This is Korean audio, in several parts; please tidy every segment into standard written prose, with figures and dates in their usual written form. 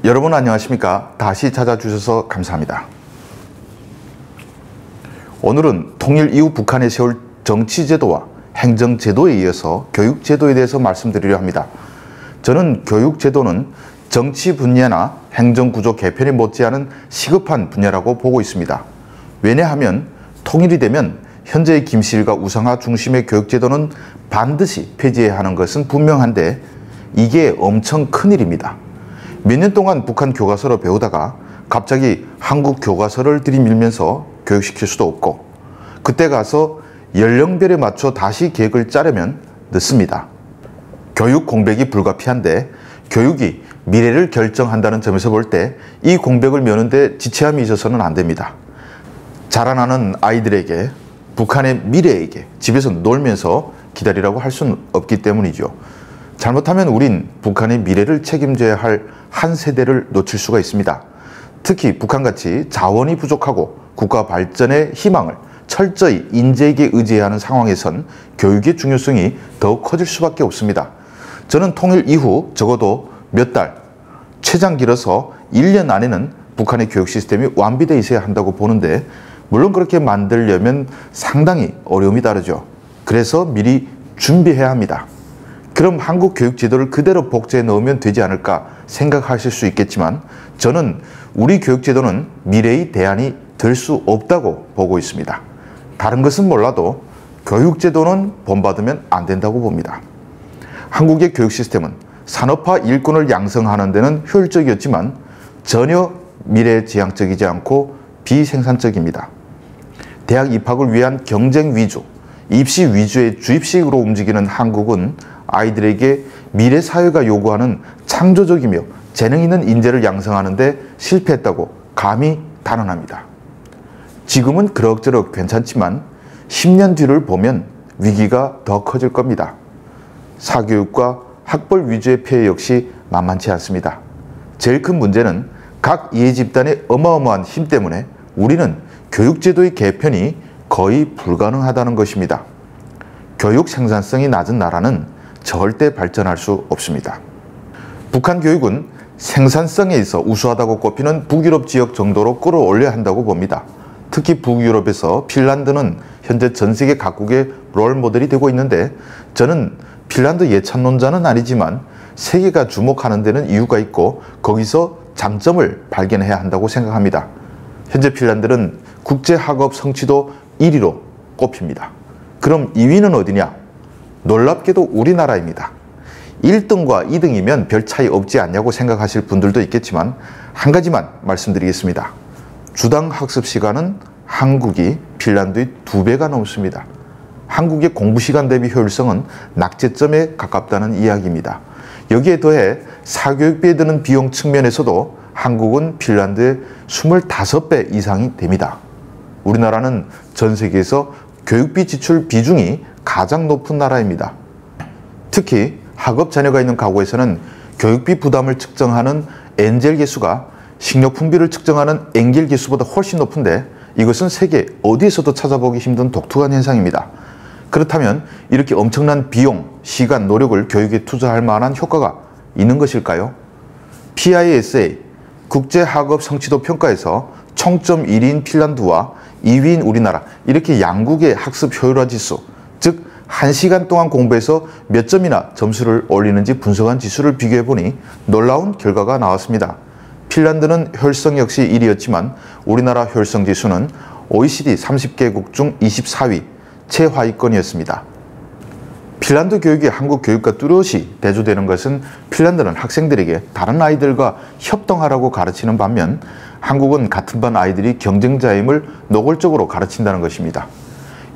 여러분 안녕하십니까? 다시 찾아주셔서 감사합니다. 오늘은 통일 이후 북한에 세울 정치제도와 행정제도에 이어서 교육제도에 대해서 말씀드리려 합니다. 저는 교육제도는 정치 분야나 행정구조 개편이 못지않은 시급한 분야라고 보고 있습니다. 왜냐하면 통일이 되면 현재의 김실과 우상화 중심의 교육제도는 반드시 폐지해야 하는 것은 분명한데 이게 엄청 큰일입니다. 몇 년 동안 북한 교과서를 배우다가 갑자기 한국 교과서를 들이밀면서 교육시킬 수도 없고 그때 가서 연령별에 맞춰 다시 계획을 짜려면 늦습니다. 교육 공백이 불가피한데 교육이 미래를 결정한다는 점에서 볼 때 이 공백을 메우는데 지체함이 있어서는 안 됩니다. 자라나는 아이들에게 북한의 미래에게 집에서 놀면서 기다리라고 할 수는 없기 때문이죠. 잘못하면 우린 북한의 미래를 책임져야 할 한 세대를 놓칠 수가 있습니다. 특히 북한같이 자원이 부족하고 국가 발전의 희망을 철저히 인재에게 의지해야 하는 상황에선 교육의 중요성이 더욱 커질 수밖에 없습니다. 저는 통일 이후 적어도 몇 달, 최장 길어서 1년 안에는 북한의 교육 시스템이 완비되어 있어야 한다고 보는데 물론 그렇게 만들려면 상당히 어려움이 다르죠. 그래서 미리 준비해야 합니다. 그럼 한국 교육 제도를 그대로 복제해 넣으면 되지 않을까 생각하실 수 있겠지만 저는 우리 교육 제도는 미래의 대안이 될 수 없다고 보고 있습니다. 다른 것은 몰라도 교육 제도는 본받으면 안 된다고 봅니다. 한국의 교육 시스템은 산업화 일꾼을 양성하는 데는 효율적이었지만 전혀 미래지향적이지 않고 비생산적입니다. 대학 입학을 위한 경쟁 위주, 입시 위주의 주입식으로 움직이는 한국은 아이들에게 미래 사회가 요구하는 창조적이며 재능 있는 인재를 양성하는 데 실패했다고 감히 단언합니다. 지금은 그럭저럭 괜찮지만 10년 뒤를 보면 위기가 더 커질 겁니다. 사교육과 학벌 위주의 폐해 역시 만만치 않습니다. 제일 큰 문제는 각 이해 집단의 어마어마한 힘 때문에 우리는 교육제도의 개편이 거의 불가능하다는 것입니다. 교육 생산성이 낮은 나라는 절대 발전할 수 없습니다. 북한 교육은 생산성에 있어 우수하다고 꼽히는 북유럽 지역 정도로 끌어올려야 한다고 봅니다. 특히 북유럽에서 핀란드는 현재 전 세계 각국의 롤모델이 되고 있는데 저는 핀란드 예찬론자는 아니지만 세계가 주목하는 데는 이유가 있고 거기서 장점을 발견해야 한다고 생각합니다. 현재 핀란드는 국제학업 성취도 1위로 꼽힙니다. 그럼 2위는 어디냐? 놀랍게도 우리나라입니다. 1등과 2등이면 별 차이 없지 않냐고 생각하실 분들도 있겠지만 한 가지만 말씀드리겠습니다. 주당 학습 시간은 한국이 핀란드의 2배가 넘습니다. 한국의 공부 시간 대비 효율성은 낙제점에 가깝다는 이야기입니다. 여기에 더해 사교육비에 드는 비용 측면에서도 한국은 핀란드의 25배 이상이 됩니다. 우리나라는 전 세계에서 교육비 지출 비중이 가장 높은 나라입니다. 특히 학업 자녀가 있는 가구에서는 교육비 부담을 측정하는 엔젤 계수가 식료품비를 측정하는 엥겔 계수보다 훨씬 높은데 이것은 세계 어디에서도 찾아보기 힘든 독특한 현상입니다. 그렇다면 이렇게 엄청난 비용, 시간, 노력을 교육에 투자할 만한 효과가 있는 것일까요? PISA, 국제학업 성취도 평가에서 총점 1위인 핀란드와 2위인 우리나라 이렇게 양국의 학습 효율화 지수, 즉 1시간 동안 공부해서 몇 점이나 점수를 올리는지 분석한 지수를 비교해보니 놀라운 결과가 나왔습니다. 핀란드는 효율성 역시 1위였지만 우리나라 효율성 지수는 OECD 30개국 중 24위, 최하위권이었습니다. 핀란드 교육이 한국 교육과 뚜렷이 대조되는 것은 핀란드는 학생들에게 다른 아이들과 협동하라고 가르치는 반면 한국은 같은 반 아이들이 경쟁자임을 노골적으로 가르친다는 것입니다.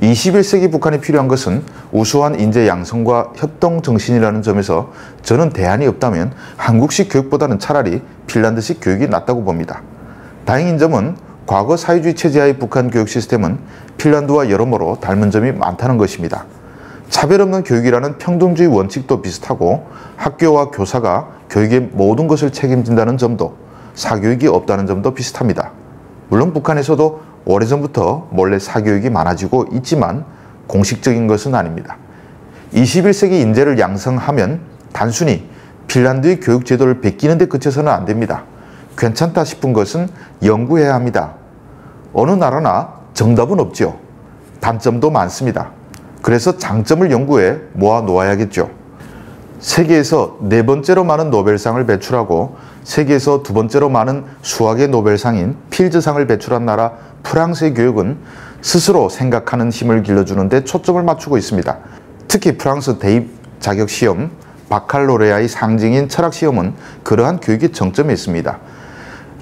21세기 북한이 필요한 것은 우수한 인재 양성과 협동 정신이라는 점에서 저는 대안이 없다면 한국식 교육보다는 차라리 핀란드식 교육이 낫다고 봅니다. 다행인 점은 과거 사회주의 체제하의 북한 교육 시스템은 핀란드와 여러모로 닮은 점이 많다는 것입니다. 차별 없는 교육이라는 평등주의 원칙도 비슷하고 학교와 교사가 교육의 모든 것을 책임진다는 점도 사교육이 없다는 점도 비슷합니다. 물론 북한에서도 오래전부터 몰래 사교육이 많아지고 있지만 공식적인 것은 아닙니다. 21세기 인재를 양성하면 단순히 핀란드의 교육 제도를 베끼는 데 그쳐서는 안 됩니다. 괜찮다 싶은 것은 연구해야 합니다. 어느 나라나 정답은 없죠. 단점도 많습니다. 그래서 장점을 연구해 모아 놓아야겠죠. 세계에서 4번째로 많은 노벨상을 배출하고 세계에서 2번째로 많은 수학의 노벨상인 필즈상을 배출한 나라 프랑스의 교육은 스스로 생각하는 힘을 길러주는 데 초점을 맞추고 있습니다. 특히 프랑스 대입 자격 시험, 바칼로레아의 상징인 철학 시험은 그러한 교육의 정점에 있습니다.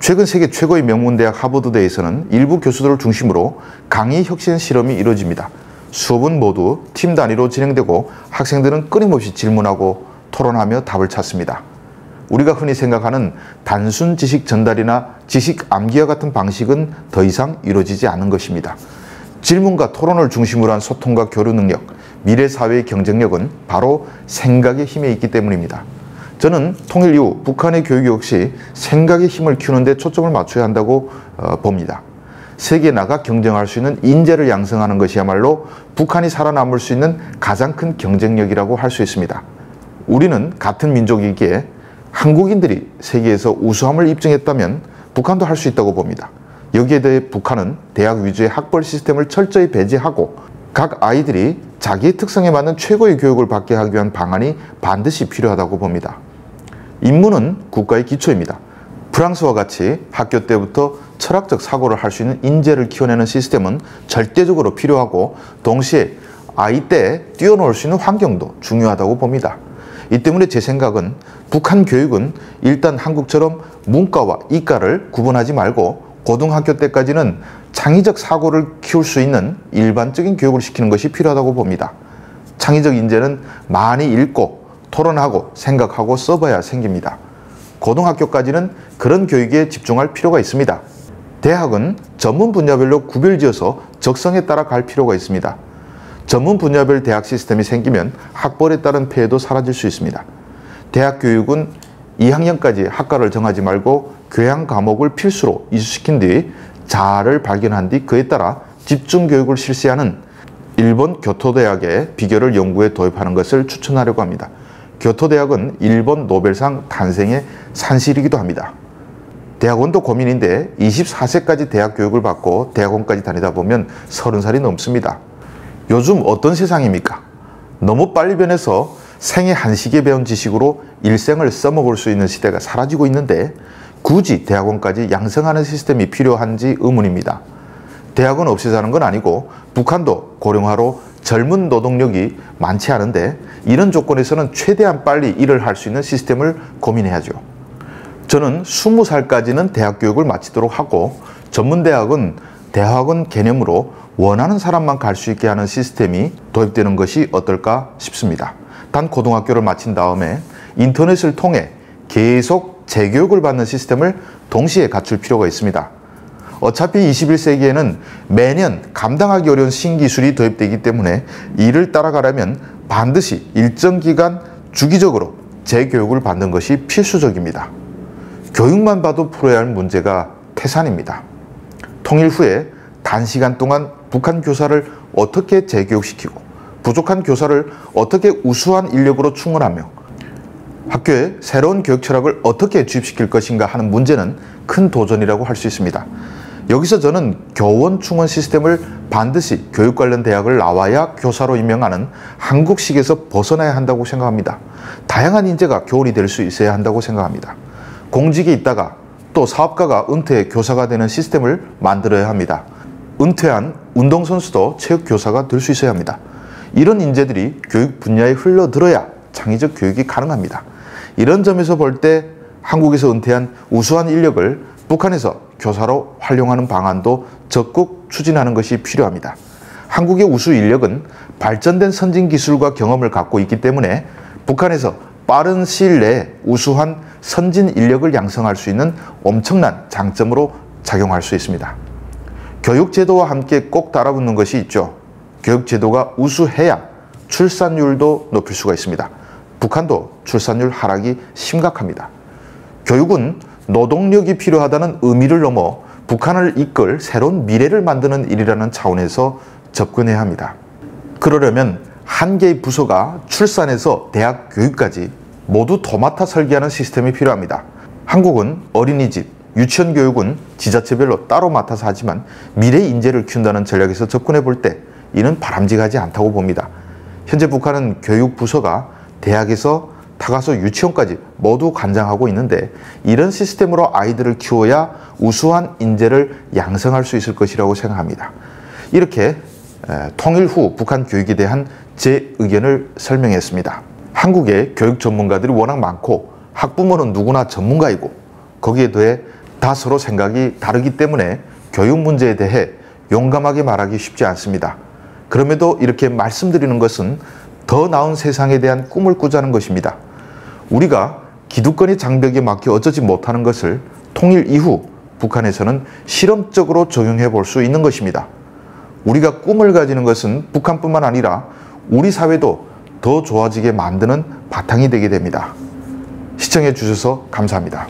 최근 세계 최고의 명문대학 하버드대에서는 일부 교수들을 중심으로 강의 혁신 실험이 이루어집니다. 수업은 모두 팀 단위로 진행되고 학생들은 끊임없이 질문하고 토론하며 답을 찾습니다. 우리가 흔히 생각하는 단순 지식 전달이나 지식 암기와 같은 방식은 더 이상 이루어지지 않은 것입니다. 질문과 토론을 중심으로 한 소통과 교류 능력, 미래 사회의 경쟁력은 바로 생각의 힘에 있기 때문입니다. 저는 통일 이후 북한의 교육 역시 생각의 힘을 키우는 데 초점을 맞춰야 한다고 봅니다. 세계에 나가 경쟁할 수 있는 인재를 양성하는 것이야말로 북한이 살아남을 수 있는 가장 큰 경쟁력이라고 할 수 있습니다. 우리는 같은 민족이기에 한국인들이 세계에서 우수함을 입증했다면 북한도 할 수 있다고 봅니다. 여기에 대해 북한은 대학 위주의 학벌 시스템을 철저히 배제하고 각 아이들이 자기의 특성에 맞는 최고의 교육을 받게 하기 위한 방안이 반드시 필요하다고 봅니다. 인문은 국가의 기초입니다. 프랑스와 같이 학교 때부터 철학적 사고를 할 수 있는 인재를 키워내는 시스템은 절대적으로 필요하고 동시에 아이 때 뛰어놀 수 있는 환경도 중요하다고 봅니다. 이 때문에 제 생각은 북한 교육은 일단 한국처럼 문과와 이과를 구분하지 말고 고등학교 때까지는 창의적 사고를 키울 수 있는 일반적인 교육을 시키는 것이 필요하다고 봅니다. 창의적 인재는 많이 읽고 토론하고 생각하고 써봐야 생깁니다. 고등학교까지는 그런 교육에 집중할 필요가 있습니다. 대학은 전문 분야별로 구별지어서 적성에 따라 갈 필요가 있습니다. 전문 분야별 대학 시스템이 생기면 학벌에 따른 폐해도 사라질 수 있습니다. 대학 교육은 2학년까지 학과를 정하지 말고 교양 과목을 필수로 이수시킨 뒤 자아를 발견한 뒤 그에 따라 집중 교육을 실시하는 일본 교토대학의 비결을 연구에 도입하는 것을 추천하려고 합니다. 교토대학은 일본 노벨상 탄생의 산실이기도 합니다. 대학원도 고민인데 24세까지 대학 교육을 받고 대학원까지 다니다 보면 30살이 넘습니다. 요즘 어떤 세상입니까? 너무 빨리 변해서 생애 한식에 배운 지식으로 일생을 써먹을 수 있는 시대가 사라지고 있는데 굳이 대학원까지 양성하는 시스템이 필요한지 의문입니다. 대학원 없애자는 건 아니고 북한도 고령화로 젊은 노동력이 많지 않은데 이런 조건에서는 최대한 빨리 일을 할 수 있는 시스템을 고민해야죠. 저는 20살까지는 대학 교육을 마치도록 하고 전문대학은 대학원 개념으로 원하는 사람만 갈 수 있게 하는 시스템이 도입되는 것이 어떨까 싶습니다. 단 고등학교를 마친 다음에 인터넷을 통해 계속 재교육을 받는 시스템을 동시에 갖출 필요가 있습니다. 어차피 21세기에는 매년 감당하기 어려운 신기술이 도입되기 때문에 이를 따라가려면 반드시 일정 기간 주기적으로 재교육을 받는 것이 필수적입니다. 교육만 봐도 풀어야 할 문제가 태산입니다. 통일 후에 단시간 동안 북한 교사를 어떻게 재교육시키고 부족한 교사를 어떻게 우수한 인력으로 충원하며 학교에 새로운 교육 철학을 어떻게 주입시킬 것인가 하는 문제는 큰 도전이라고 할 수 있습니다. 여기서 저는 교원 충원 시스템을 반드시 교육 관련 대학을 나와야 교사로 임명하는 한국식에서 벗어나야 한다고 생각합니다. 다양한 인재가 교원이 될 수 있어야 한다고 생각합니다. 공직에 있다가 또 사업가가 은퇴해 교사가 되는 시스템을 만들어야 합니다. 은퇴한 운동선수도 체육교사가 될 수 있어야 합니다. 이런 인재들이 교육 분야에 흘러들어야 창의적 교육이 가능합니다. 이런 점에서 볼 때 한국에서 은퇴한 우수한 인력을 북한에서 교사로 활용하는 방안도 적극 추진하는 것이 필요합니다. 한국의 우수 인력은 발전된 선진 기술과 경험을 갖고 있기 때문에 북한에서 빠른 시일 내에 우수한 선진 인력을 양성할 수 있는 엄청난 장점으로 작용할 수 있습니다. 교육제도와 함께 꼭 달아붙는 것이 있죠. 교육제도가 우수해야 출산율도 높일 수가 있습니다. 북한도 출산율 하락이 심각합니다. 교육은 노동력이 필요하다는 의미를 넘어 북한을 이끌 새로운 미래를 만드는 일이라는 차원에서 접근해야 합니다. 그러려면 한 개의 부서가 출산에서 대학 교육까지 모두 도맡아 설계하는 시스템이 필요합니다. 한국은 어린이집, 유치원 교육은 지자체별로 따로 맡아서 하지만 미래 인재를 키운다는 전략에서 접근해 볼 때 이는 바람직하지 않다고 봅니다. 현재 북한은 교육부서가 대학에서 다가서 유치원까지 모두 관장하고 있는데 이런 시스템으로 아이들을 키워야 우수한 인재를 양성할 수 있을 것이라고 생각합니다. 이렇게 통일 후 북한 교육에 대한 제 의견을 설명했습니다. 한국의 교육 전문가들이 워낙 많고 학부모는 누구나 전문가이고 거기에 더해 다 서로 생각이 다르기 때문에 교육 문제에 대해 용감하게 말하기 쉽지 않습니다. 그럼에도 이렇게 말씀드리는 것은 더 나은 세상에 대한 꿈을 꾸자는 것입니다. 우리가 기득권의 장벽에 막혀 어쩌지 못하는 것을 통일 이후 북한에서는 실험적으로 적용해 볼 수 있는 것입니다. 우리가 꿈을 가지는 것은 북한뿐만 아니라 우리 사회도 더 좋아지게 만드는 바탕이 되게 됩니다. 시청해 주셔서 감사합니다.